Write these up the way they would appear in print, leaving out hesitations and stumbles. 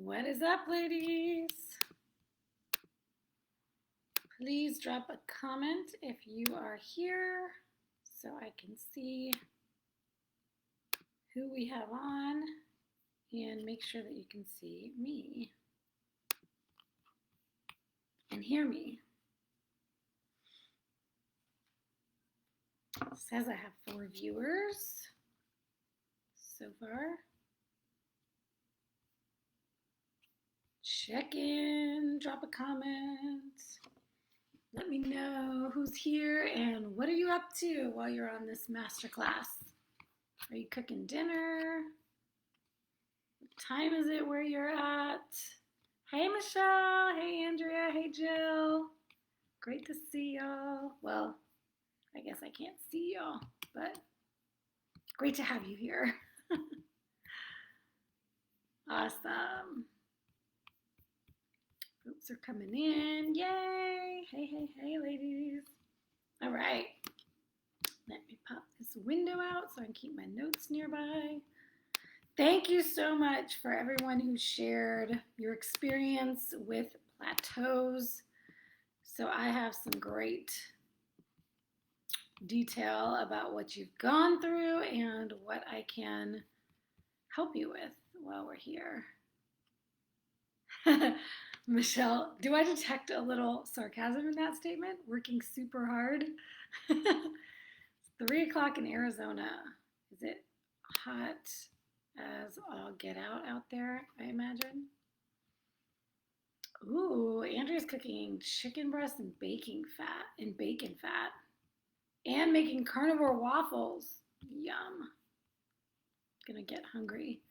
What is up, ladies? Please drop a comment if you are here so I can see who we have on and make sure that you can see me and hear me. It says I have 4 viewers so far. Check in, drop a comment. Let me know who's here and what are you up to while you're on this masterclass? Are you cooking dinner? What time is it where you're at? Hey, Michelle. Hey, Andrea. Hey, Jill. Great to see y'all. Well, I guess I can't see y'all, but great to have you here. Awesome. Folks are coming in. Yay. Hey, hey, hey, ladies. All right. Let me pop this window out so I can keep my notes nearby. Thank you so much for everyone who shared your experience with Plateaus. So I have some great detail about what you've gone through and what I can help you with while we're here. Michelle, do I detect a little sarcasm in that statement? Working super hard. It's 3 o'clock in Arizona. Is it hot as all get out there, I imagine? Ooh, Andrea's cooking chicken breast and bacon fat. And making carnivore waffles. Yum. Gonna get hungry.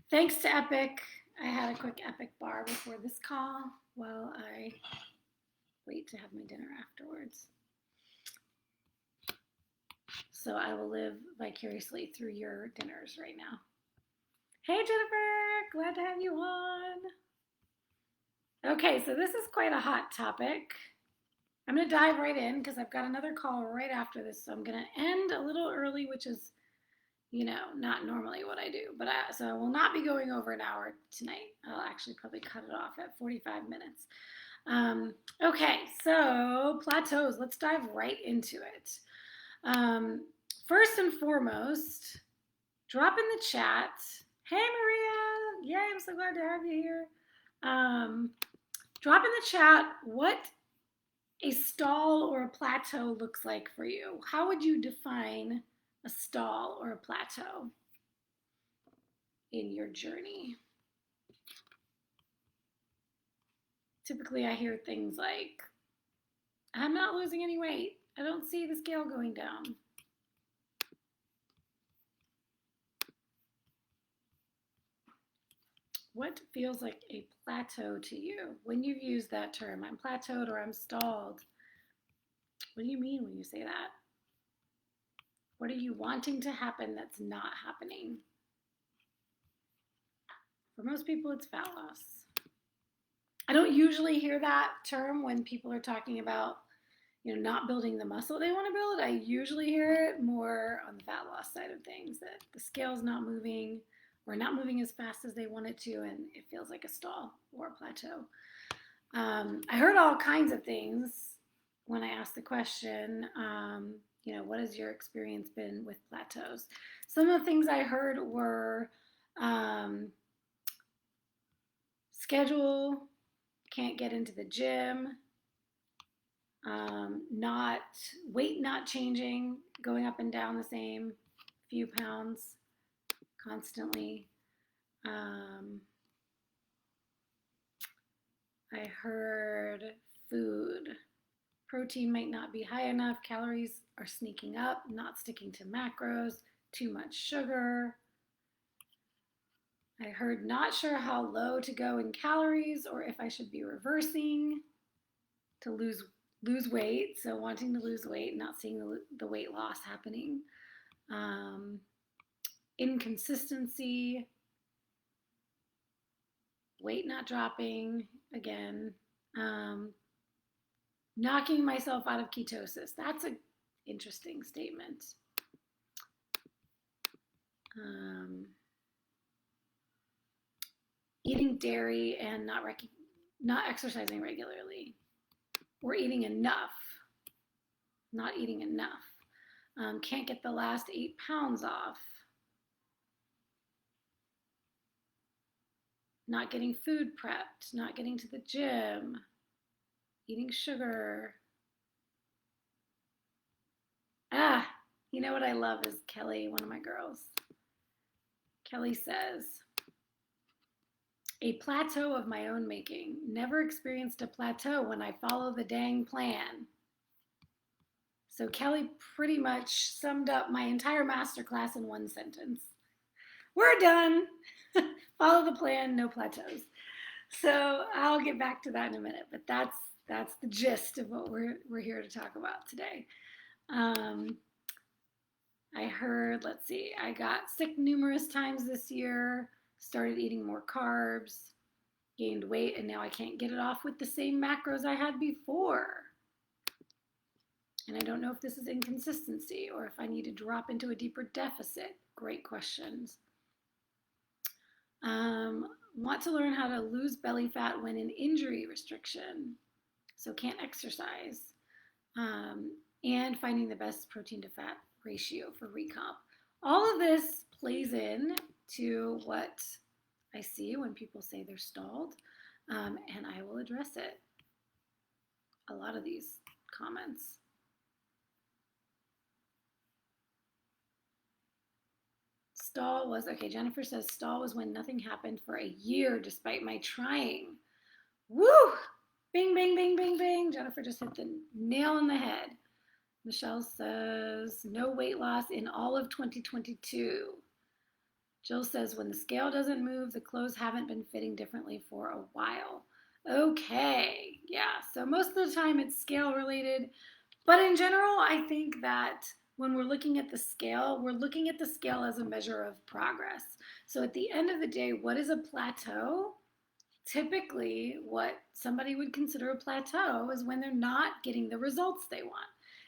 Thanks to Epic. I had a quick Epic bar before this call while I wait to have my dinner afterwards. So I will live vicariously through your dinners right now. Hey, Jennifer, glad to have you on. Okay, so this is quite a hot topic. I'm going to dive right in because I've got another call right after this. So I'm going to end a little early, which is, you know, not normally what I do. But so I will not be going over an hour tonight. I'll actually probably cut it off at 45 minutes. Okay, so plateaus. Let's dive right into it. First and foremost, drop in the chat. Hey, Maria. Yay, I'm so glad to have you here. Drop in the chat what a stall or a plateau looks like for you. How would you define a stall or a plateau in your journey? Typically, I hear things like, I'm not losing any weight. I don't see the scale going down. What feels like a plateau to you when you use that term? I'm plateaued or I'm stalled. What do you mean when you say that? What are you wanting to happen that's not happening? For most people, it's fat loss. I don't usually hear that term when people are talking about, you know, not building the muscle they want to build. I usually hear it more on the fat loss side of things, that the scale's not moving or not moving as fast as they want it to, and it feels like a stall or a plateau. I heard all kinds of things when I asked the question, you know, what has your experience been with plateaus? Some of the things I heard were schedule, can't get into the gym, weight not changing, going up and down the same few pounds constantly. I heard food. Protein might not be high enough. Calories are sneaking up, not sticking to macros, too much sugar. I heard not sure how low to go in calories or if I should be reversing to lose weight. So wanting to lose weight, not seeing the weight loss happening. Inconsistency, weight not dropping, again. Knocking myself out of ketosis. That's an interesting statement. Eating dairy and not exercising regularly, or eating enough, not eating enough. Can't get the last 8 pounds off. Not getting food prepped, not getting to the gym, eating sugar. You know what I love is Kelly, one of my girls. Kelly says, a plateau of my own making. Never experienced a plateau when I follow the dang plan. So Kelly pretty much summed up my entire masterclass in one sentence. We're done. Follow the plan, no plateaus. So I'll get back to that in a minute, but that's the gist of what we're here to talk about today. I heard, let's see, I got sick numerous times this year, started eating more carbs, gained weight, and now I can't get it off with the same macros I had before. And I don't know if this is inconsistency or if I need to drop into a deeper deficit. Great questions. Want to learn how to lose belly fat when in injury restriction, so can't exercise. And finding the best protein to fat ratio for recomp. All of this plays in to what I see when people say they're stalled, and I will address it. A lot of these comments. Stall was, okay, Jennifer says stall was when nothing happened for a year despite my trying. Woo! Bing, bing, bing, bing, bing. Jennifer just hit the nail on the head. Michelle says no weight loss in all of 2022. Jill says when the scale doesn't move, the clothes haven't been fitting differently for a while. Okay, yeah, so most of the time it's scale related, but in general, I think that when we're looking at the scale, we're looking at the scale as a measure of progress. So at the end of the day, what is a plateau? Typically, what somebody would consider a plateau is when they're not getting the results they want.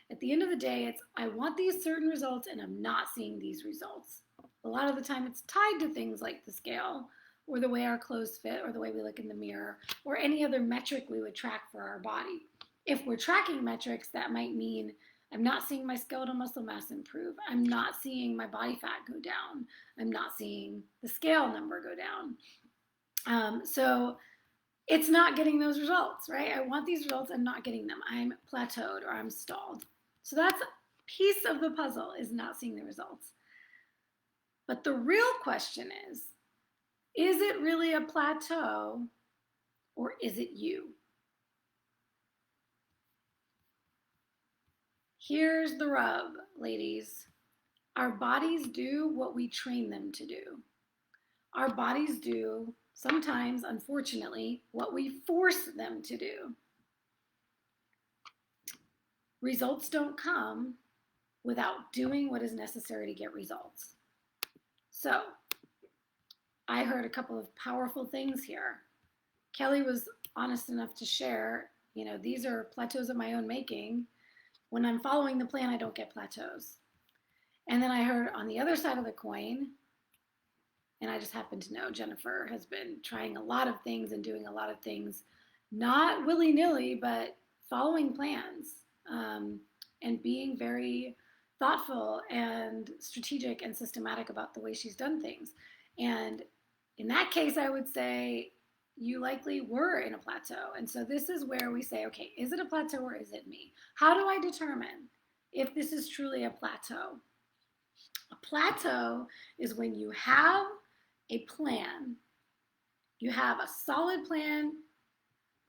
At the end of the day, it's I want these certain results and I'm not seeing these results. A lot of the time it's tied to things like the scale or the way our clothes fit or the way we look in the mirror or any other metric we would track for our body. If we're tracking metrics, that might mean I'm not seeing my skeletal muscle mass improve. I'm not seeing my body fat go down. I'm not seeing the scale number go down. So it's not getting those results, right? I want these results, I'm not getting them. I'm plateaued or I'm stalled. So that's a piece of the puzzle, is not seeing the results. But the real question is it really a plateau or is it you? Here's the rub, ladies. Our bodies do what we train them to do. Our bodies do, sometimes, unfortunately, what we force them to do. Results don't come without doing what is necessary to get results. So, I heard a couple of powerful things here. Kelly was honest enough to share, these are plateaus of my own making. When I'm following the plan, I don't get plateaus. And then I heard on the other side of the coin, and I just happen to know Jennifer has been trying a lot of things and doing a lot of things, not willy-nilly, but following plans and being very thoughtful and strategic and systematic about the way she's done things. And in that case, I would say you likely were in a plateau. And so this is where we say, okay, is it a plateau or is it me? How do I determine if this is truly a plateau? A plateau is when you have a plan, you have a solid plan,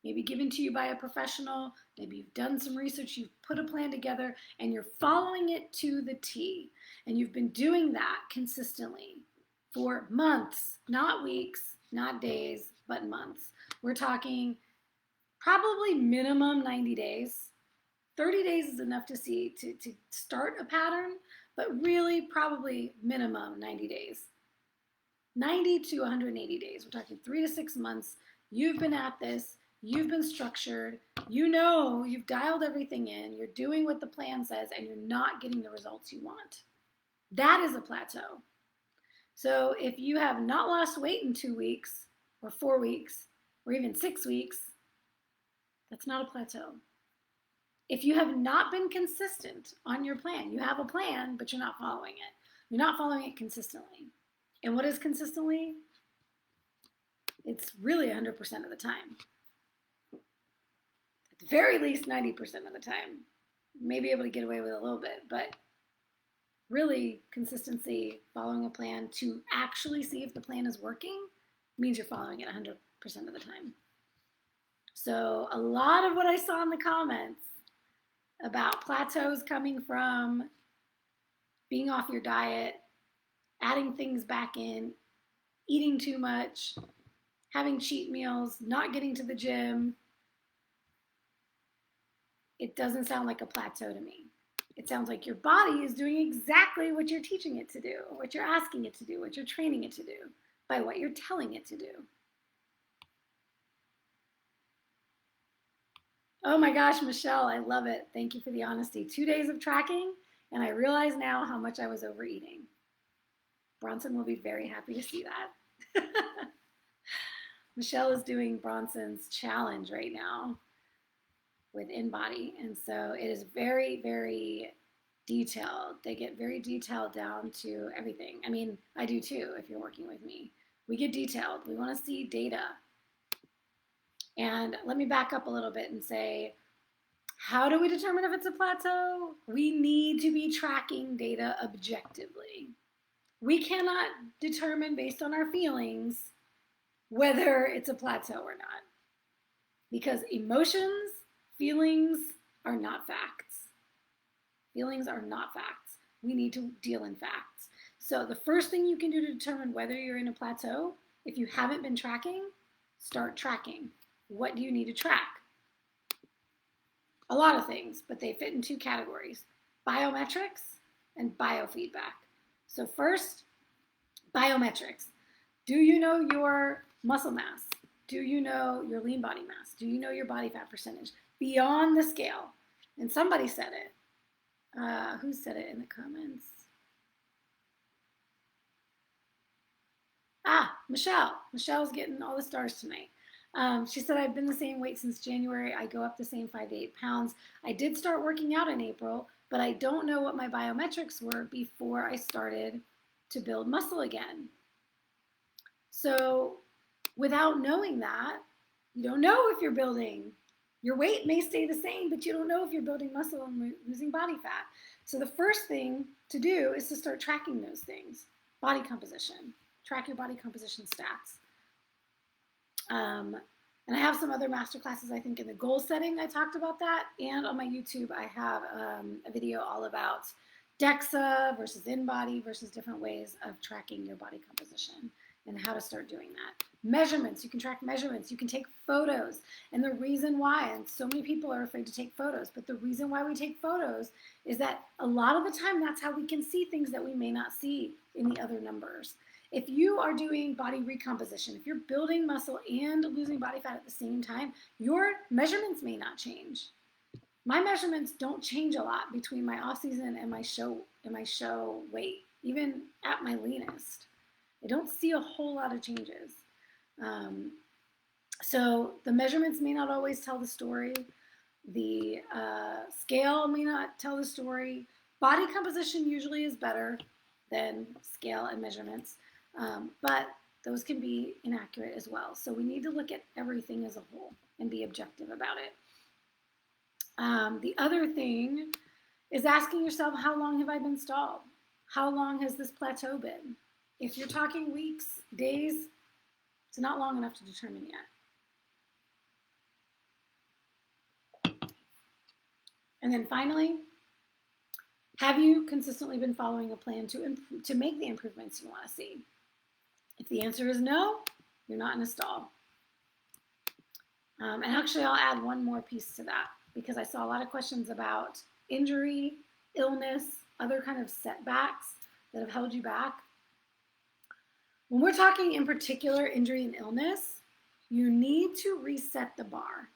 maybe given to you by a professional, maybe you've done some research, you've put a plan together, and you're following it to the T. And you've been doing that consistently for months, not weeks, not days, but months. We're talking probably minimum 90 days. 30 days is enough to start a pattern, but really probably minimum 90 days. 90 to 180 days. We're talking 3 to 6 months. You've been at this. You've been structured. You've dialed everything in. You're doing what the plan says, and you're not getting the results you want. That is a plateau. So if you have not lost weight in 2 weeks, or 4 weeks, or even 6 weeks, that's not a plateau. If you have not been consistent on your plan, you have a plan, but you're not following it. You're not following it consistently. And what is consistently? It's really 100% of the time. At the very least 90% of the time. You may be able to get away with a little bit, but really consistency, following a plan to actually see if the plan is working means you're following it 100% of the time. So a lot of what I saw in the comments about plateaus coming from being off your diet, adding things back in, eating too much, having cheat meals, not getting to the gym, it doesn't sound like a plateau to me. It sounds like your body is doing exactly what you're teaching it to do, what you're asking it to do, what you're training it to do, by what you're telling it to do. Oh my gosh, Michelle, I love it. Thank you for the honesty. 2 days of tracking, and I realize now how much I was overeating. Bronson will be very happy to see that. Michelle is doing Bronson's challenge right now with InBody, and so it is very, very detailed. They get very detailed down to everything. I mean, I do too if you're working with me. We get detailed. We want to see data. And let me back up a little bit and say, how do we determine if it's a plateau? We need to be tracking data objectively. We cannot determine based on our feelings whether it's a plateau or not. Because emotions, feelings are not facts. Feelings are not facts. We need to deal in facts. So the first thing you can do to determine whether you're in a plateau, if you haven't been tracking, start tracking. What do you need to track? A lot of things, but they fit in 2 categories: biometrics and biofeedback. So first, biometrics. Do you know your muscle mass? Do you know your lean body mass? Do you know your body fat percentage? Beyond the scale. And somebody said it. Who said it in the comments? Michelle. Michelle's getting all the stars tonight. She said, I've been the same weight since January. I go up the same 5 to 8 pounds. I did start working out in April, but I don't know what my biometrics were before I started to build muscle again. So without knowing that, you don't know if you're building. Your weight may stay the same, but you don't know if you're building muscle and losing body fat. So the first thing to do is to start tracking those things. Body composition. Track your body composition stats. And I have some other masterclasses, I think, in the goal setting. I talked about that. And on my YouTube, I have a video all about DEXA versus InBody versus different ways of tracking your body composition and how to start doing that. Measurements. You can track measurements. You can take photos. And the reason why, and so many people are afraid to take photos, but the reason why we take photos is that a lot of the time that's how we can see things that we may not see in the other numbers. If you are doing body recomposition, if you're building muscle and losing body fat at the same time, your measurements may not change. My measurements don't change a lot between my off season and my show weight, even at my leanest. I don't see a whole lot of changes. So the measurements may not always tell the story. The scale may not tell the story. Body composition usually is better than scale and measurements. But those can be inaccurate as well. So we need to look at everything as a whole and be objective about it. The other thing is asking yourself, how long have I been stalled? How long has this plateau been? If you're talking weeks, days, it's not long enough to determine yet. And then finally, have you consistently been following a plan to make the improvements you want to see? If the answer is no, you're not in a stall. And actually, I'll add one more piece to that because I saw a lot of questions about injury, illness, other kind of setbacks that have held you back. When we're talking in particular injury and illness, you need to reset the bar.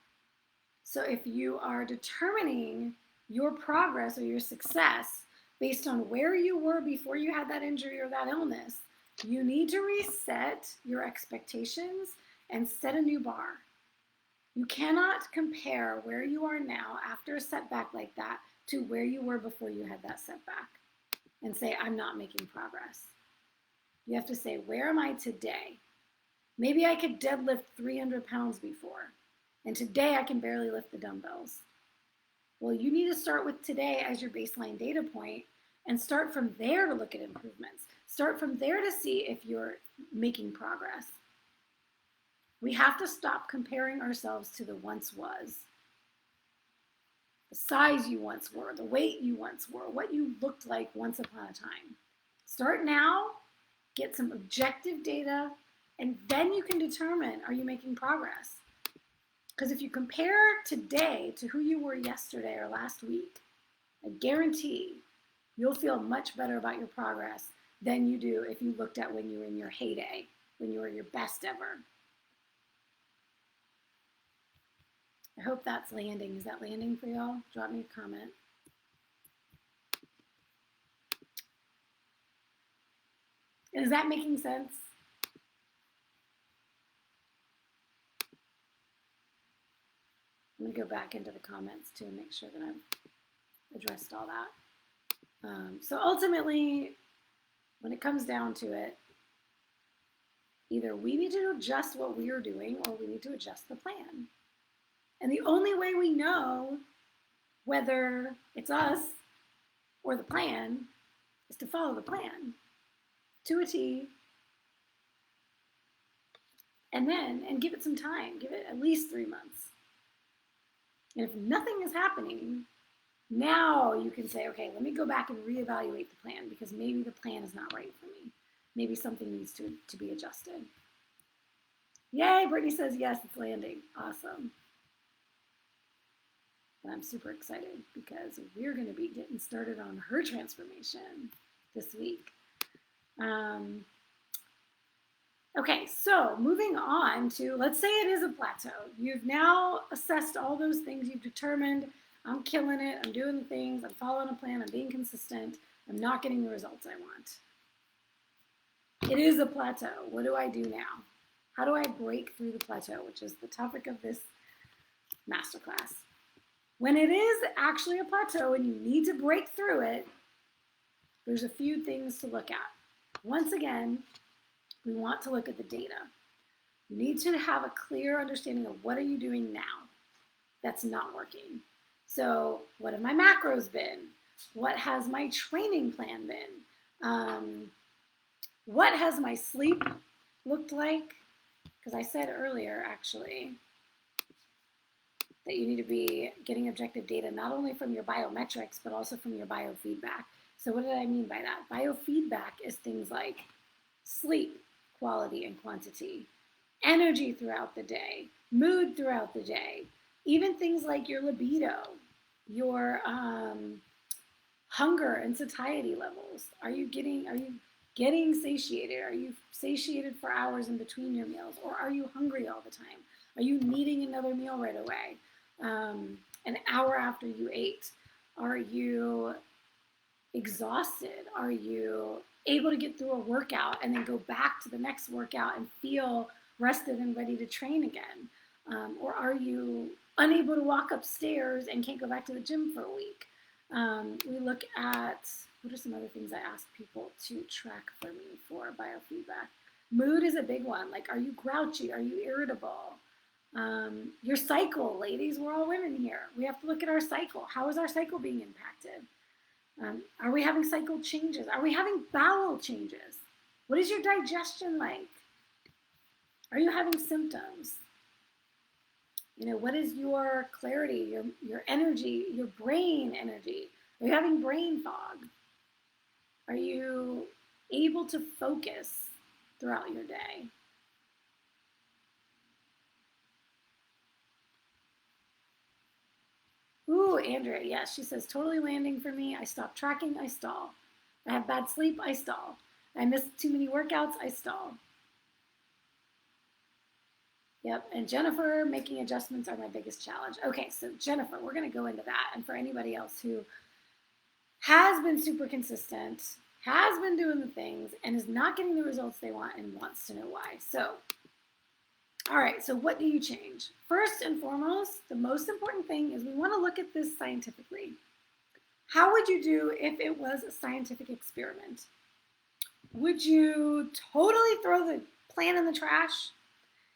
So if you are determining your progress or your success based on where you were before you had that injury or that illness, you need to reset your expectations and set a new bar. You cannot compare where you are now after a setback like that to where you were before you had that setback and say, I'm not making progress. You have to say, where am I today? Maybe I could deadlift 300 pounds before, and today I can barely lift the dumbbells. Well, you need to start with today as your baseline data point and start from there to look at improvements. Start from there to see if you're making progress. We have to stop comparing ourselves to the once was. The size you once were, the weight you once were, what you looked like once upon a time. Start now, get some objective data, and then you can determine, are you making progress? Because if you compare today to who you were yesterday or last week, I guarantee you'll feel much better about your progress than you do if you looked at when you were in your heyday, when you were your best ever. I hope that's landing. Is that landing for y'all? Drop me a comment. Is that making sense? I'm going to go back into the comments too and make sure that I've addressed all that. So ultimately, when it comes down to it, either we need to adjust what we are doing or we need to adjust the plan. And the only way we know whether it's us or the plan is to follow the plan to a T, and give it some time. Give it at least 3 months. And if nothing is happening, now you can say, okay, let me go back and reevaluate the plan because maybe the plan is not right for me. Maybe something needs to be adjusted. Yay, Brittany says yes, it's landing. Awesome. And I'm super excited because we're going to be getting started on her transformation this week. Okay, so moving on to, let's say it is a plateau. You've now assessed all those things. You've determined, I'm killing it. I'm doing the things. I'm following a plan. I'm being consistent. I'm not getting the results I want. It is a plateau. What do I do now? How do I break through the plateau, which is the topic of this masterclass? When it is actually a plateau and you need to break through it, there's a few things to look at. Once again, we want to look at the data. You need to have a clear understanding of what are you doing now that's not working. So what have my macros been? What has my training plan been? What has my sleep looked like? Because I said earlier, actually, that you need to be getting objective data, not only from your biometrics, but also from your biofeedback. So what did I mean by that? Biofeedback is things like sleep quality and quantity, energy throughout the day, mood throughout the day, even things like your libido, your hunger and satiety levels. Are you getting satiated? Are you satiated for hours in between your meals? Or are you hungry all the time? Are you needing another meal right away? An hour after you ate? Are you exhausted? Are you able to get through a workout and then go back to the next workout and feel rested and ready to train again? Or are you unable to walk upstairs and can't go back to the gym for a week? We look at, what are some other things I ask people to track for me for biofeedback? Mood is a big one. Like, are you grouchy? Are you irritable? Your cycle, ladies, we're all women here. We have to look at our cycle. How is our cycle being impacted? Are we having cycle changes? Are we having bowel changes? What is your digestion like? Are you having symptoms? What is your clarity, your energy, your brain energy? Are you having brain fog? Are you able to focus throughout your day? Ooh, Andrea, yes, she says, totally landing for me. I stop tracking, I stall. I have bad sleep, I stall. I miss too many workouts, I stall. Yep, and Jennifer, making adjustments are my biggest challenge. Okay, so Jennifer, we're going to go into that. And for anybody else who has been super consistent, has been doing the things, and is not getting the results they want and wants to know why. So All right, so what do you change? First and foremost, the most important thing is we want to look at this scientifically. How would you do if it was a scientific experiment? Would you totally throw the plan in the trash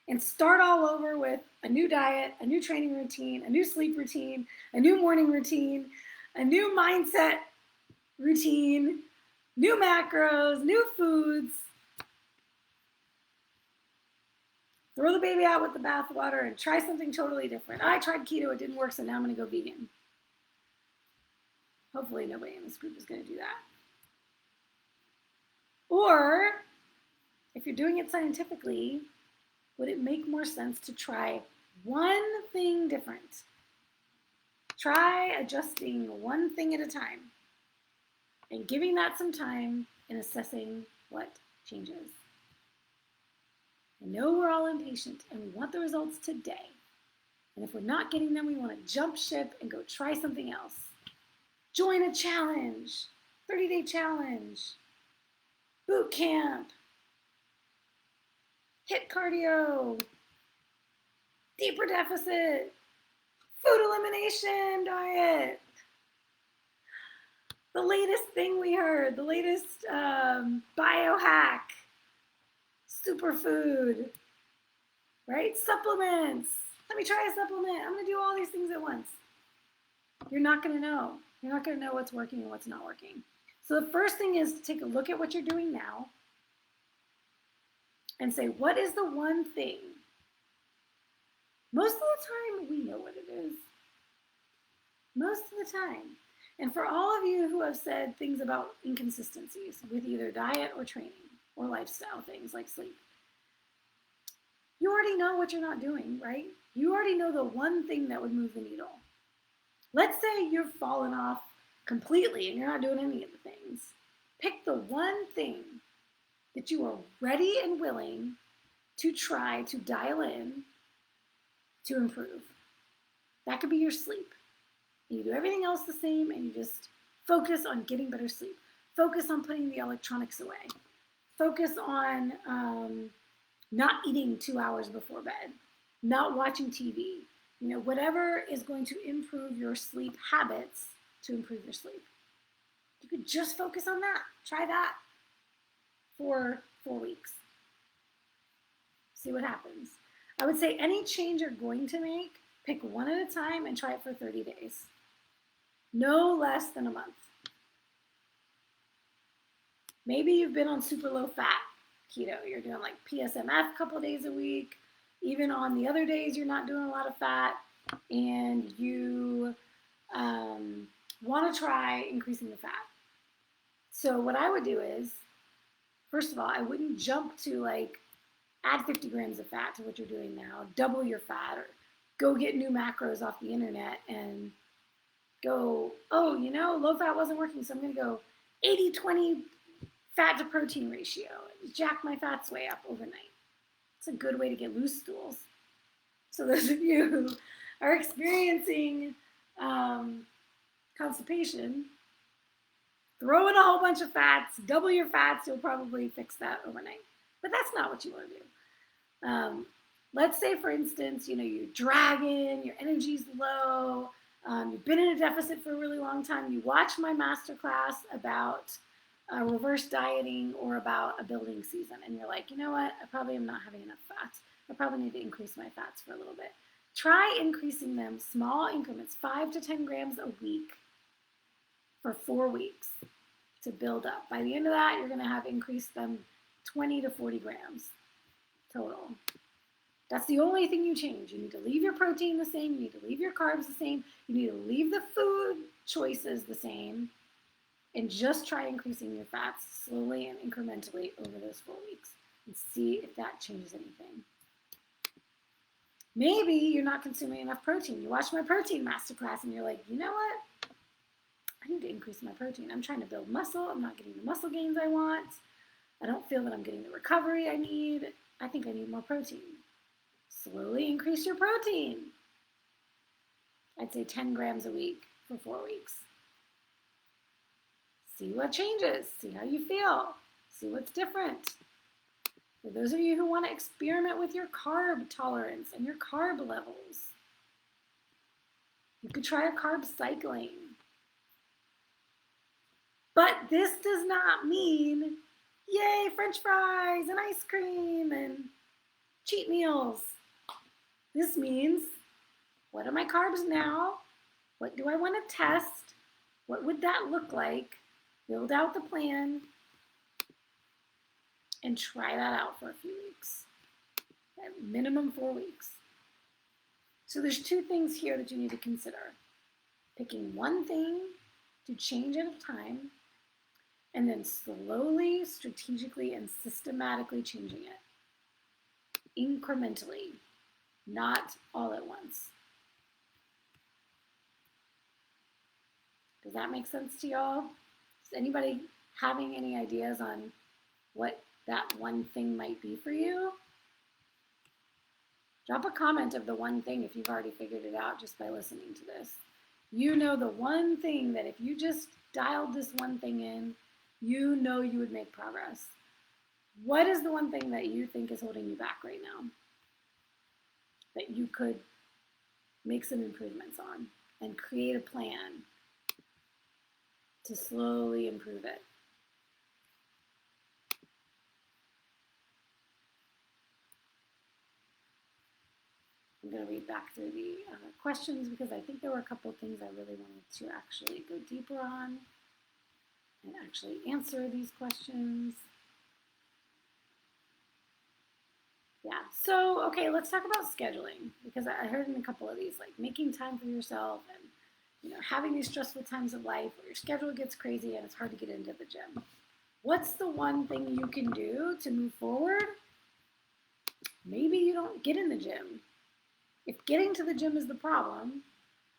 and start all over with a new diet, a new training routine, a new sleep routine, a new morning routine, a new mindset routine, new macros, new foods? Throw the baby out with the bathwater and try something totally different. I tried keto, it didn't work, so now I'm going to go vegan. Hopefully nobody in this group is going to do that. Or, if you're doing it scientifically, would it make more sense to try one thing different? Try adjusting one thing at a time and giving that some time and assessing what changes. I know we're all impatient and we want the results today. And if we're not getting them, we want to jump ship and go try something else. Join a challenge, 30-day challenge, boot camp, HIIT cardio, deeper deficit, food elimination diet. The latest thing we heard, the latest biohack, superfood, right? Supplements. Let me try a supplement. I'm going to do all these things at once. You're not going to know. You're not going to know what's working and what's not working. So the first thing is to take a look at what you're doing now and say, what is the one thing? Most of the time, we know what it is. Most of the time. And for all of you who have said things about inconsistencies with either diet or training or lifestyle things like sleep, you already know what you're not doing, right? You already know the one thing that would move the needle. Let's say you've fallen off completely and you're not doing any of the things. Pick the one thing that you are ready and willing to try to dial in to improve. That could be your sleep. You do everything else the same and you just focus on getting better sleep. Focus on putting the electronics away. Focus on not eating 2 hours before bed, not watching TV. You know, whatever is going to improve your sleep habits to improve your sleep. You could just focus on that. Try that for 4 weeks. See what happens. I would say any change you're going to make, pick one at a time and try it for 30 days. No less than a month. Maybe you've been on super low fat keto. You're doing like PSMF a couple of days a week. Even on the other days, you're not doing a lot of fat. And you want to try increasing the fat. So what I would do is, first of all, I wouldn't jump to like add 50 grams of fat to what you're doing now, double your fat, or go get new macros off the internet and go, oh, you know, low fat wasn't working, so I'm going to go 80-20 fat to protein ratio and jack my fats way up overnight. It's a good way to get loose stools. So those of you who are experiencing constipation, throw in a whole bunch of fats, double your fats, you'll probably fix that overnight. But that's not what you want to do. Let's say, for instance, you know, you're dragging, your energy's low, you've been in a deficit for a really long time. You watch my masterclass about reverse dieting or about a building season, and you're like, you know what, I probably am not having enough fats. I probably need to increase my fats for a little bit. Try increasing them small increments, 5 to 10 grams a week for 4 weeks to build up. By the end of that, you're going to have increased them 20 to 40 grams total. That's the only thing you change. You need to leave your protein the same. You need to leave your carbs the same. You need to leave the food choices the same. And just try increasing your fats slowly and incrementally over those 4 weeks and see if that changes anything. Maybe you're not consuming enough protein. You watch my protein masterclass and you're like, you know what? I need to increase my protein. I'm trying to build muscle. I'm not getting the muscle gains I want. I don't feel that I'm getting the recovery I need. I think I need more protein. Slowly increase your protein. I'd say 10 grams a week for 4 weeks. See what changes. See how you feel. See what's different. For those of you who want to experiment with your carb tolerance and your carb levels, you could try a carb cycling. But this does not mean, yay, French fries and ice cream and cheat meals. This means, what are my carbs now? What do I want to test? What would that look like? Build out the plan and try that out for a few weeks, at minimum 4 weeks. So there's 2 things here that you need to consider. Picking one thing to change at a time, and then slowly, strategically, and systematically changing it. Incrementally, not all at once. Does that make sense to y'all? Is anybody having any ideas on what that one thing might be for you? Drop a comment of the one thing if you've already figured it out just by listening to this. You know the one thing that if you just dialed this one thing in, you know you would make progress. What is the one thing that you think is holding you back right now that you could make some improvements on and create a plan to slowly improve it? I'm going to read back through the questions because I think there were a couple of things I really wanted to actually go deeper on and actually answer these questions. Yeah, so, okay, let's talk about scheduling, because I heard in a couple of these, like making time for yourself and, you know, having these stressful times of life where your schedule gets crazy and it's hard to get into the gym. What's the one thing you can do to move forward? Maybe you don't get in the gym. If getting to the gym is the problem,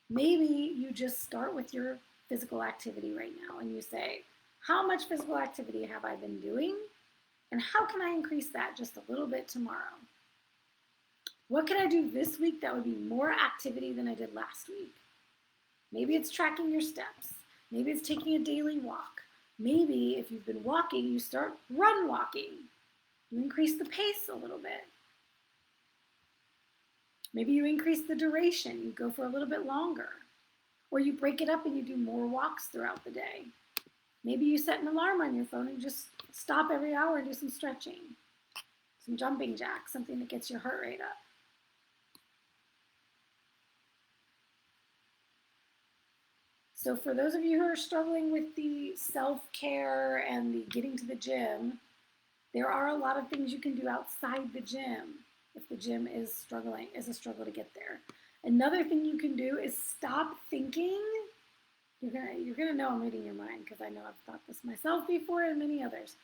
maybe you just start with your physical activity right now and you say, how much physical activity have I been doing? And how can I increase that just a little bit tomorrow? What can I do this week that would be more activity than I did last week? Maybe it's tracking your steps. Maybe it's taking a daily walk. Maybe if you've been walking, you start run walking. You increase the pace a little bit. Maybe you increase the duration. You go for a little bit longer. Or you break it up and you do more walks throughout the day. Maybe you set an alarm on your phone and just stop every hour and do some stretching, some jumping jacks, something that gets your heart rate up. So for those of you who are struggling with the self-care and the getting to the gym, there are a lot of things you can do outside the gym if the gym is a struggle to get there. Another thing you can do is stop thinking. You're gonna know I'm reading your mind because I know I've thought this myself before and many others.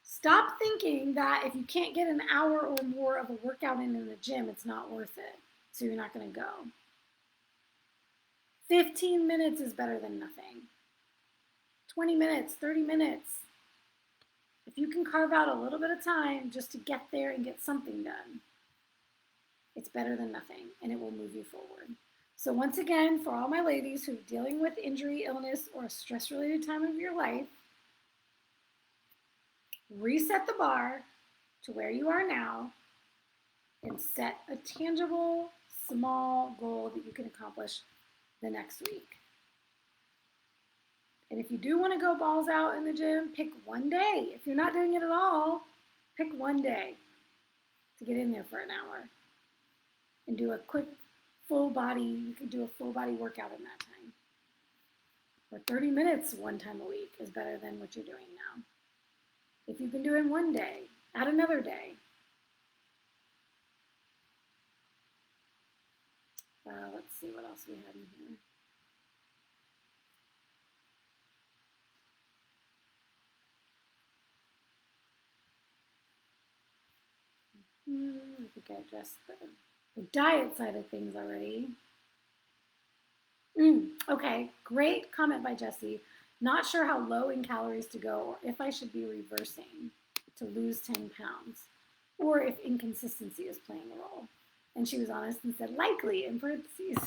Stop thinking that if you can't get an hour or more of a workout in the gym, it's not worth it. So you're not gonna go. 15 minutes is better than nothing. 20 minutes, 30 minutes. If you can carve out a little bit of time just to get there and get something done, it's better than nothing and it will move you forward. So once again, for all my ladies who are dealing with injury, illness, or a stress-related time of your life, reset the bar to where you are now and set a tangible, small goal that you can accomplish the next week. And if you do want to go balls out in the gym, pick one day. If you're not doing it at all, pick one day to get in there for an hour and do a quick full body. You can do a full body workout in that time. Or 30 minutes one time a week is better than what you're doing now. If you can do it one day, add another day. Let's see what else we had in here. I think I addressed the diet side of things already. Okay, great comment by Jessie. Not sure how low in calories to go or if I should be reversing to lose 10 pounds or if inconsistency is playing a role. And she was honest and said, likely, in parentheses.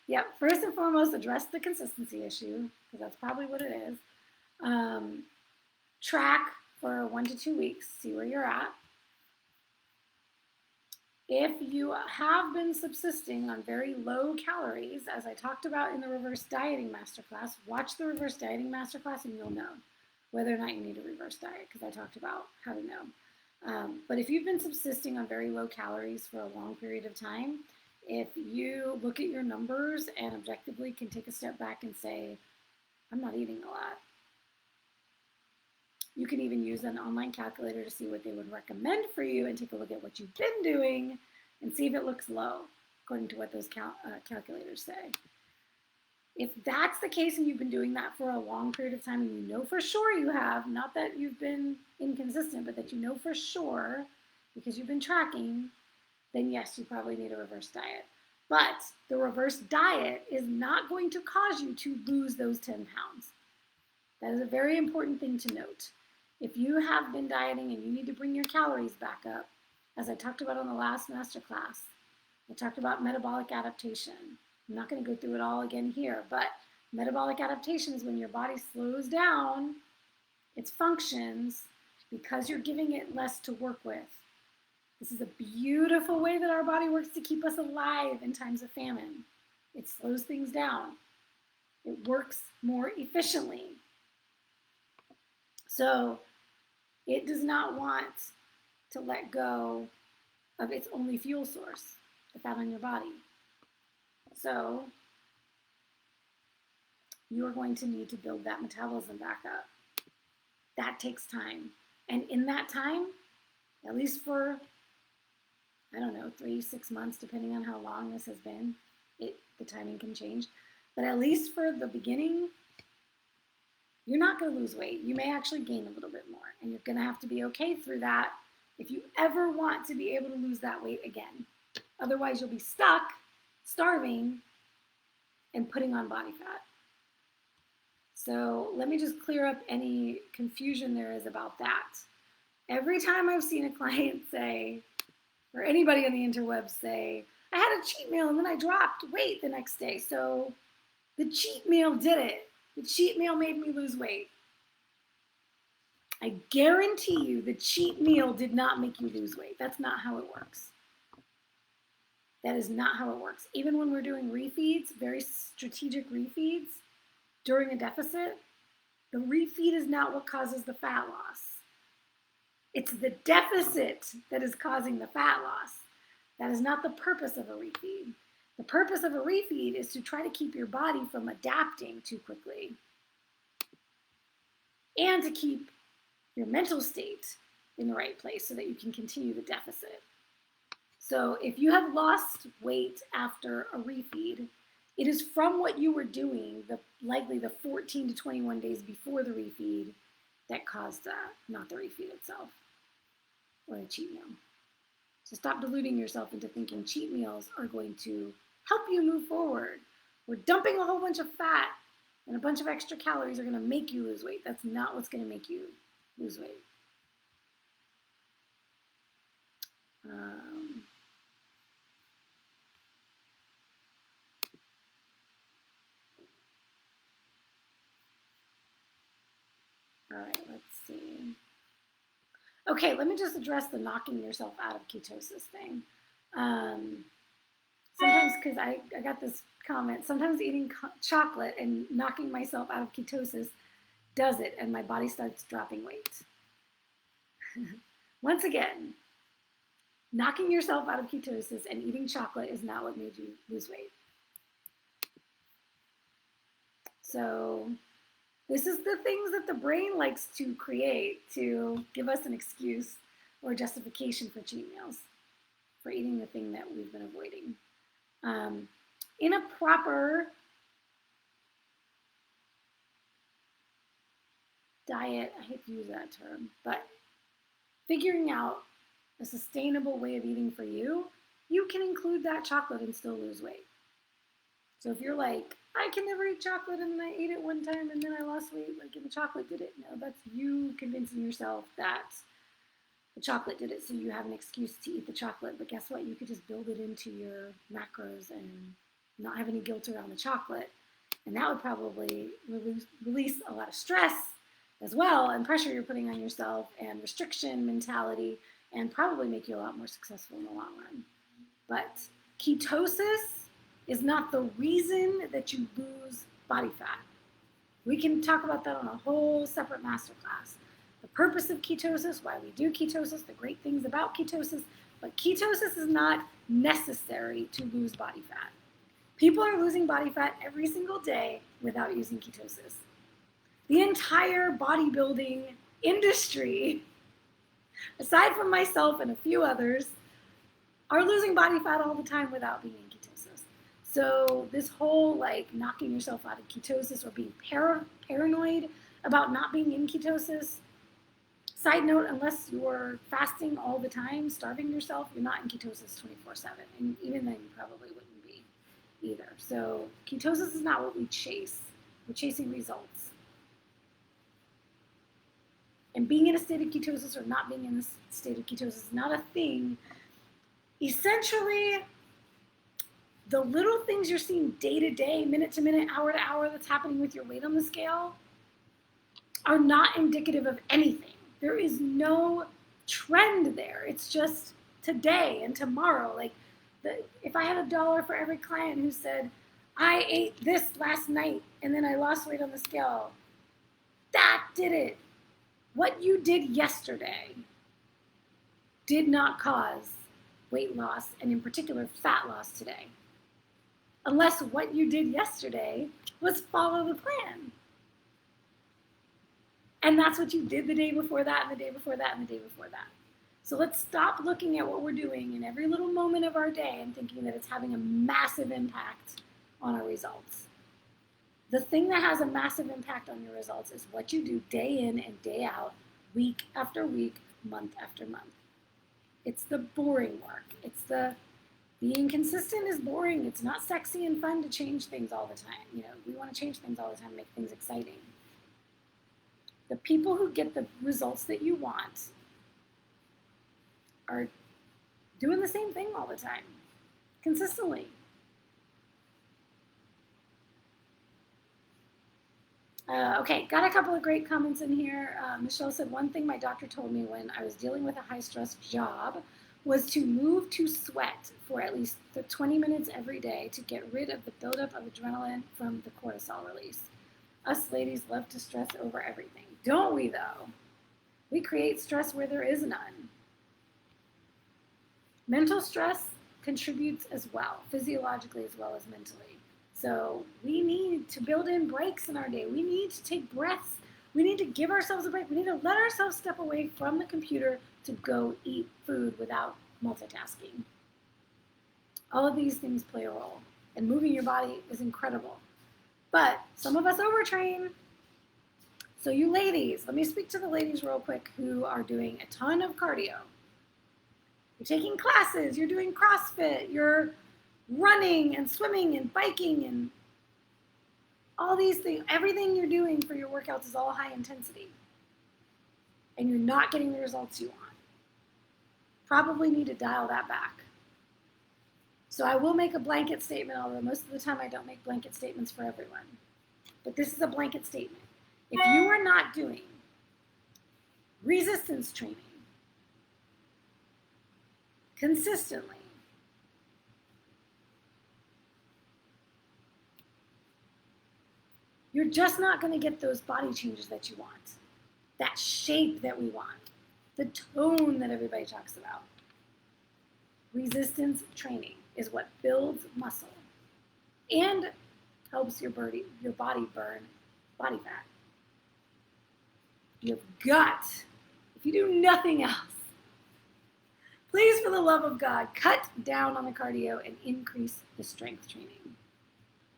Yeah, first and foremost, address the consistency issue, because that's probably what it is. Track for 1 to 2 weeks, see where you're at. If you have been subsisting on very low calories, as I talked about in the reverse dieting masterclass, watch the reverse dieting masterclass and you'll know whether or not you need a reverse diet, because I talked about how to know. But if you've been subsisting on very low calories for a long period of time, if you look at your numbers and objectively can take a step back and say, I'm not eating a lot. You can even use an online calculator to see what they would recommend for you and take a look at what you've been doing and see if it looks low, according to what those calculators say. If that's the case and you've been doing that for a long period of time and you know for sure you have, not that you've been inconsistent, but that you know for sure because you've been tracking, then yes, you probably need a reverse diet. But the reverse diet is not going to cause you to lose those 10 pounds. That is a very important thing to note. If you have been dieting and you need to bring your calories back up, as I talked about on the last masterclass, I talked about metabolic adaptation. I'm not going to go through it all again here, but metabolic adaptation is when your body slows down its functions because you're giving it less to work with. This is a beautiful way that our body works to keep us alive in times of famine. It slows things down. It works more efficiently. So it does not want to let go of its only fuel source, the fat on your body. So you are going to need to build that metabolism back up. That takes time. And in that time, at least for, I don't know, 3-6 months, depending on how long this has been, the timing can change. But at least for the beginning, you're not going to lose weight. You may actually gain a little bit more. And you're going to have to be okay through that if you ever want to be able to lose that weight again. Otherwise, you'll be stuck, starving, and putting on body fat. So let me just clear up any confusion there is about that. Every time I've seen a client say, or anybody on the interwebs say, I had a cheat meal and then I dropped weight the next day. So the cheat meal did it. The cheat meal made me lose weight. I guarantee you the cheat meal did not make you lose weight. That's not how it works. That is not how it works. Even when we're doing refeeds, very strategic refeeds during a deficit, the refeed is not what causes the fat loss. It's the deficit that is causing the fat loss. That is not the purpose of a refeed. The purpose of a refeed is to try to keep your body from adapting too quickly and to keep your mental state in the right place so that you can continue the deficit. So if you have lost weight after a refeed, it is from what you were doing, likely the 14 to 21 days before the refeed, that caused that, not the refeed itself or a cheat meal. So stop deluding yourself into thinking cheat meals are going to help you move forward. We're dumping a whole bunch of fat and a bunch of extra calories are going to make you lose weight. That's not what's going to make you lose weight. All right, let's see. Okay, let me just address the knocking yourself out of ketosis thing. Sometimes, because I got this comment, sometimes eating chocolate and knocking myself out of ketosis does it, and my body starts dropping weight. Once again, knocking yourself out of ketosis and eating chocolate is not what made you lose weight. So this is the things that the brain likes to create to give us an excuse or justification for cheat meals, for eating the thing that we've been avoiding. In a proper diet, I hate to use that term, but figuring out a sustainable way of eating for you, you can include that chocolate and still lose weight. So if you're like, I can never eat chocolate and I ate it one time and then I lost weight, like the chocolate did it. No, that's you convincing yourself that the chocolate did it, so you have an excuse to eat the chocolate. But guess what? You could just build it into your macros and not have any guilt around the chocolate. And that would probably release a lot of stress as well, and pressure you're putting on yourself, and restriction mentality, and probably make you a lot more successful in the long run. But ketosis is not the reason that you lose body fat. We can talk about that on a whole separate masterclass. The purpose of ketosis, why we do ketosis, the great things about ketosis, but ketosis is not necessary to lose body fat. People are losing body fat every single day without using ketosis. The entire bodybuilding industry, aside from myself and a few others, are losing body fat all the time without being in ketosis. So this whole like knocking yourself out of ketosis or being paranoid about not being in ketosis, side note, unless you're fasting all the time, starving yourself, you're not in ketosis 24/7. And even then you probably wouldn't be either. So ketosis is not what we chase. We're chasing results. And being in a state of ketosis or not being in a state of ketosis is not a thing. Essentially, the little things you're seeing day to day, minute to minute, hour to hour that's happening with your weight on the scale are not indicative of anything. There is no trend there. It's just today and tomorrow. Like, if I had $1 for every client who said, I ate this last night and then I lost weight on the scale, that did it. What you did yesterday did not cause weight loss, and in particular fat loss today. Unless what you did yesterday was follow the plan. And that's what you did the day before that, and the day before that, and the day before that. So let's stop looking at what we're doing in every little moment of our day and thinking that it's having a massive impact on our results. The thing that has a massive impact on your results is what you do day in and day out, week after week, month after month. It's the boring work. It's the being consistent is boring. It's not sexy and fun to change things all the time. You know, we want to change things all the time, make things exciting. The people who get the results that you want are doing the same thing all the time, consistently. Okay, got a couple of great comments in here. Michelle said, one thing my doctor told me when I was dealing with a high-stress job was to move to sweat for at least 20 minutes every day to get rid of the buildup of adrenaline from the cortisol release. Us ladies love to stress over everything. Don't we, though? We create stress where there is none. Mental stress contributes as well, physiologically as well as mentally. So we need to build in breaks in our day. We need to take breaths. We need to give ourselves a break. We need to let ourselves step away from the computer to go eat food without multitasking. All of these things play a role. And moving your body is incredible. But some of us overtrain. So you ladies, let me speak to the ladies real quick who are doing a ton of cardio. You're taking classes, you're doing CrossFit, you're running and swimming and biking and all these things. Everything you're doing for your workouts is all high intensity. And you're not getting the results you want. Probably need to dial that back. So I will make a blanket statement, although most of the time I don't make blanket statements for everyone. But this is a blanket statement. If you are not doing resistance training consistently, you're just not going to get those body changes that you want, that shape that we want, the tone that everybody talks about. Resistance training is what builds muscle and helps your body burn body fat. You've got, if you do nothing else, please, for the love of God, cut down on the cardio and increase the strength training.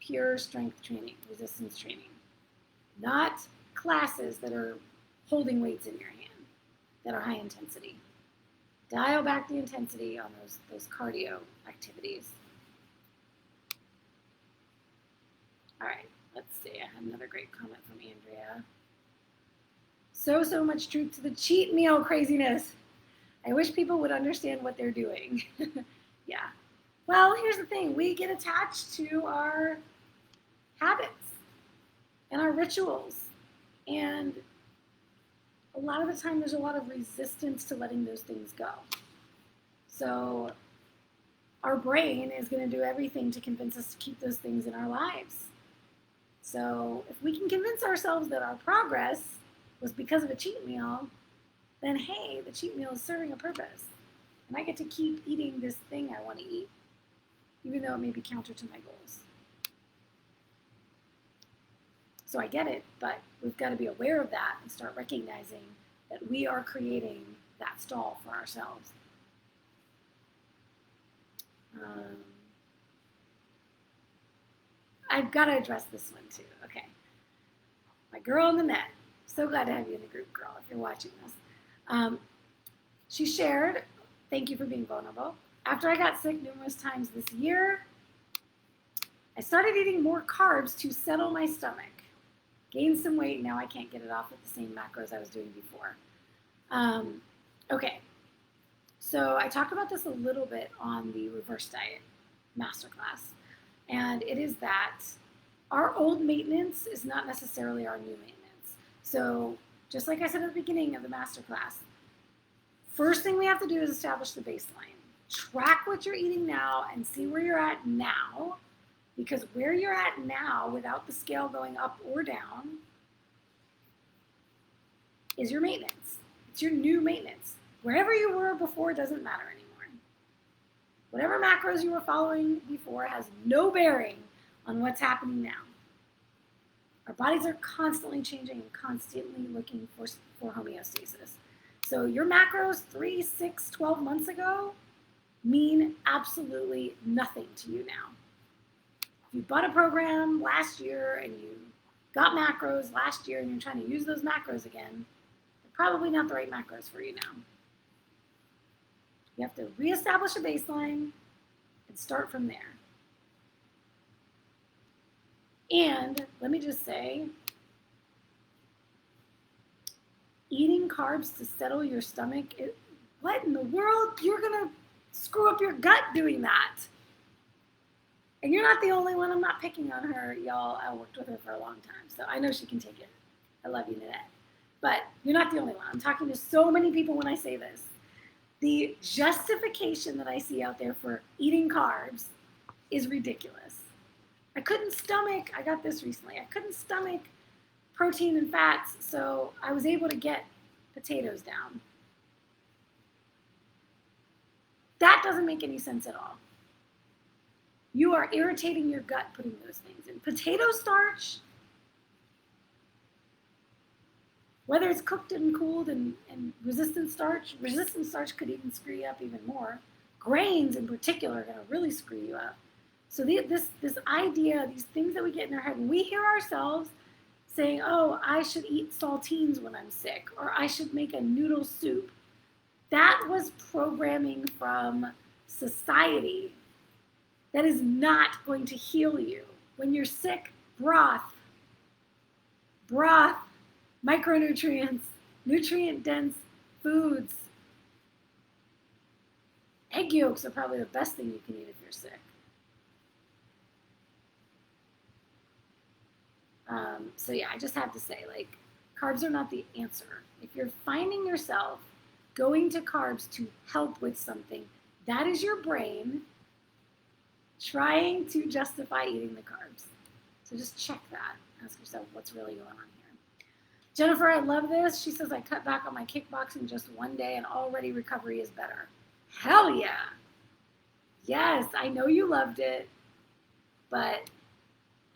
Pure strength training, resistance training. Not classes that are holding weights in your hand, that are high intensity. Dial back the intensity on those cardio activities. All right, let's see. I had another great comment from Andrea. So much truth to the cheat meal craziness. I wish people would understand what they're doing. Yeah. Well, here's the thing. We get attached to our habits and our rituals. And a lot of the time there's a lot of resistance to letting those things go. So our brain is going to do everything to convince us to keep those things in our lives. So if we can convince ourselves that our progress was because of a cheat meal, then hey, the cheat meal is serving a purpose. And I get to keep eating this thing I want to eat, even though it may be counter to my goals. So I get it, but we've got to be aware of that and start recognizing that we are creating that stall for ourselves. I've got to address this one too. Okay. My girl in the net. So glad to have you in the group, girl, if you're watching this. She shared, thank you for being vulnerable. After I got sick numerous times this year, I started eating more carbs to settle my stomach. Gained some weight, now I can't get it off at the same macros I was doing before. Okay, so I talked about this a little bit on the Reverse Diet Masterclass, and it is that our old maintenance is not necessarily our new maintenance. So just like I said at the beginning of the Masterclass, first thing we have to do is establish the baseline. Track what you're eating now and see where you're at now, because where you're at now without the scale going up or down is your maintenance. It's your new maintenance. Wherever you were before doesn't matter anymore. Whatever macros you were following before has no bearing on what's happening now. Our bodies are constantly changing and constantly looking for homeostasis. So your macros 3, 6, 12 months ago mean absolutely nothing to you now. If you bought a program last year and you got macros last year and you're trying to use those macros again, they're probably not the right macros for you now. You have to reestablish a baseline and start from there. And let me just say, eating carbs to settle your stomach, what in the world? You're going to screw up your gut doing that. And you're not the only one. I'm not picking on her, y'all. I worked with her for a long time, so I know she can take it. I love you, Nanette. But you're not the only one. I'm talking to so many people when I say this. The justification that I see out there for eating carbs is ridiculous. I couldn't stomach, I got this recently, I couldn't stomach protein and fats, so I was able to get potatoes down. That doesn't make any sense at all. You are irritating your gut putting those things in. Potato starch, whether it's cooked and cooled and resistant starch could even screw you up even more. Grains in particular are going to really screw you up. So this idea, these things that we get in our head, when we hear ourselves saying, oh, I should eat saltines when I'm sick, or I should make a noodle soup, that was programming from society that is not going to heal you. When you're sick, broth, micronutrients, nutrient-dense foods. Egg yolks are probably the best thing you can eat if you're sick. So yeah, I just have to say, like, carbs are not the answer. If you're finding yourself going to carbs to help with something, that is your brain trying to justify eating the carbs. So just check that. Ask yourself what's really going on here. Jennifer, I love this. She says, I cut back on my kickboxing just one day and already recovery is better. Hell yeah. Yes, I know you loved it, but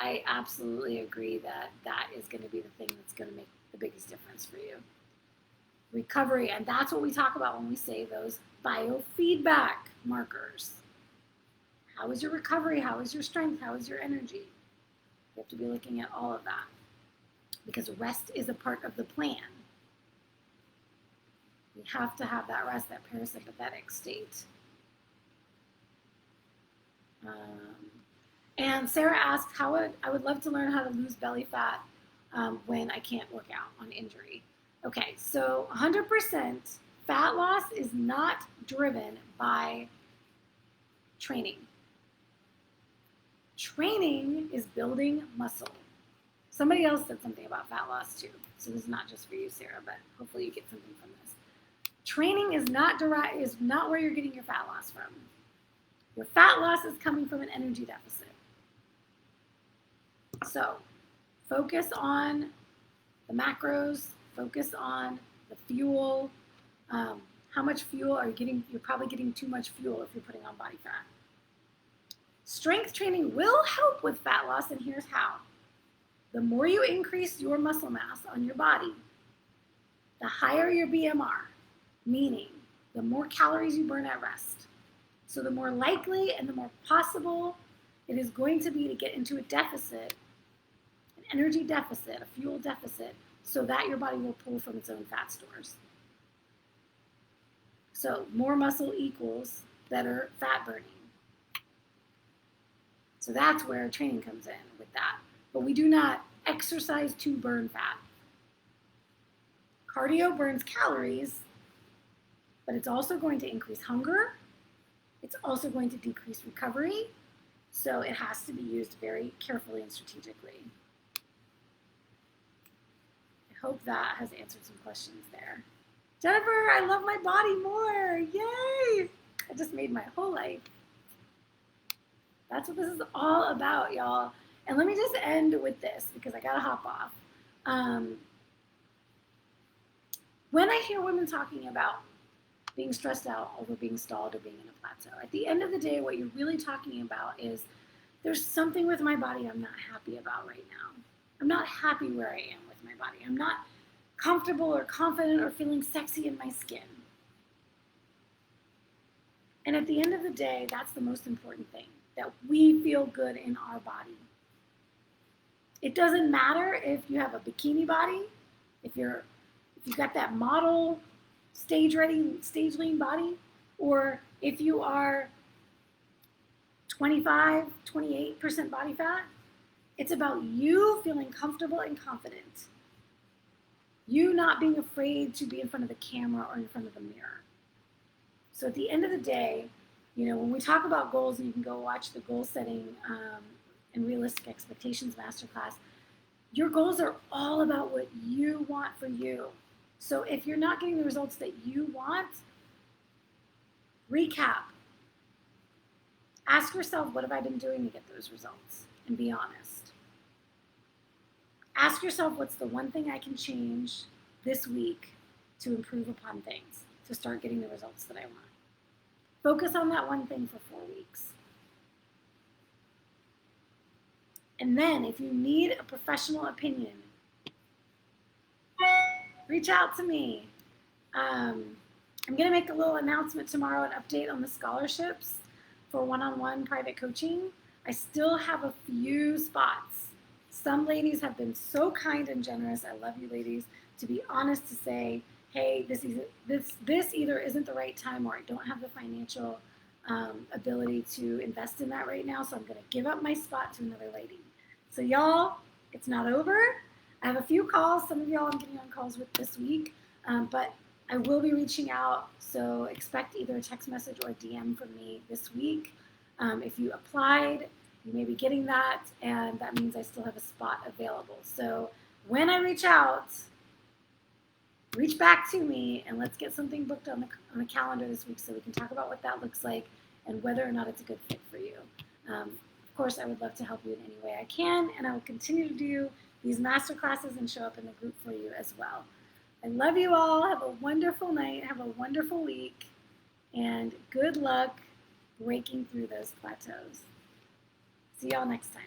I absolutely agree that that is going to be the thing that's going to make the biggest difference for you. Recovery, and that's what we talk about when we say those biofeedback markers. How is your recovery? How is your strength? How is your energy? You have to be looking at all of that because rest is a part of the plan. We have to have that rest, that parasympathetic state. And Sarah asked, I would love to learn how to lose belly fat when I can't work out on injury. Okay, so 100% fat loss is not driven by training. Training is building muscle. Somebody else said something about fat loss too. So this is not just for you, Sarah, but hopefully you get something from this. Training is not where you're getting your fat loss from. Your fat loss is coming from an energy deficit. So focus on the macros, focus on the fuel. How much fuel are you getting? You're probably getting too much fuel if you're putting on body fat. Strength training will help with fat loss, and here's how. The more you increase your muscle mass on your body, the higher your BMR, meaning the more calories you burn at rest. So the more likely and the more possible it is going to be to get into a deficit, an energy deficit, a fuel deficit, so that your body will pull from its own fat stores. So more muscle equals better fat burning. So that's where training comes in with that. But we do not exercise to burn fat. Cardio burns calories, but it's also going to increase hunger. It's also going to decrease recovery. So it has to be used very carefully and strategically. I hope that has answered some questions there. Jennifer, I love my body more. Yay! I just made my whole life. That's what this is all about, y'all. And let me just end with this because I gotta hop off. When I hear women talking about being stressed out over being stalled or being in a plateau, at the end of the day, what you're really talking about is there's something with my body I'm not happy about right now. I'm not happy where I am with my body. I'm not comfortable or confident or feeling sexy in my skin. And at the end of the day, that's the most important thing, that we feel good in our body. It doesn't matter if you have a bikini body, if you've got that model, stage ready, stage lean body, or if you are 25, 28% body fat. It's about you feeling comfortable and confident. You not being afraid to be in front of the camera or in front of the mirror. So at the end of the day, you know, when we talk about goals, and you can go watch the goal setting and realistic expectations masterclass, your goals are all about what you want for you. So if you're not getting the results that you want, recap. Ask yourself, what have I been doing to get those results? And be honest. Ask yourself, what's the one thing I can change this week to improve upon things, to start getting the results that I want. Focus on that one thing for 4 weeks. And then if you need a professional opinion, reach out to me. I'm going to make a little announcement tomorrow, an update on the scholarships for one-on-one private coaching. I still have a few spots. Some ladies have been so kind and generous, I love you ladies, to be honest to say, hey, this either isn't the right time or I don't have the financial ability to invest in that right now, so I'm going to give up my spot to another lady. So y'all, it's not over. I have a few calls. Some of y'all I'm getting on calls with this week, but I will be reaching out, so expect either a text message or a DM from me this week. If you applied, you may be getting that, and that means I still have a spot available. So when I reach out, reach back to me, and let's get something booked on the calendar this week so we can talk about what that looks like and whether or not it's a good fit for you. Of course, I would love to help you in any way I can, and I will continue to do these master classes and show up in the group for you as well. I love you all. Have a wonderful night. Have a wonderful week. And good luck breaking through those plateaus. See y'all next time.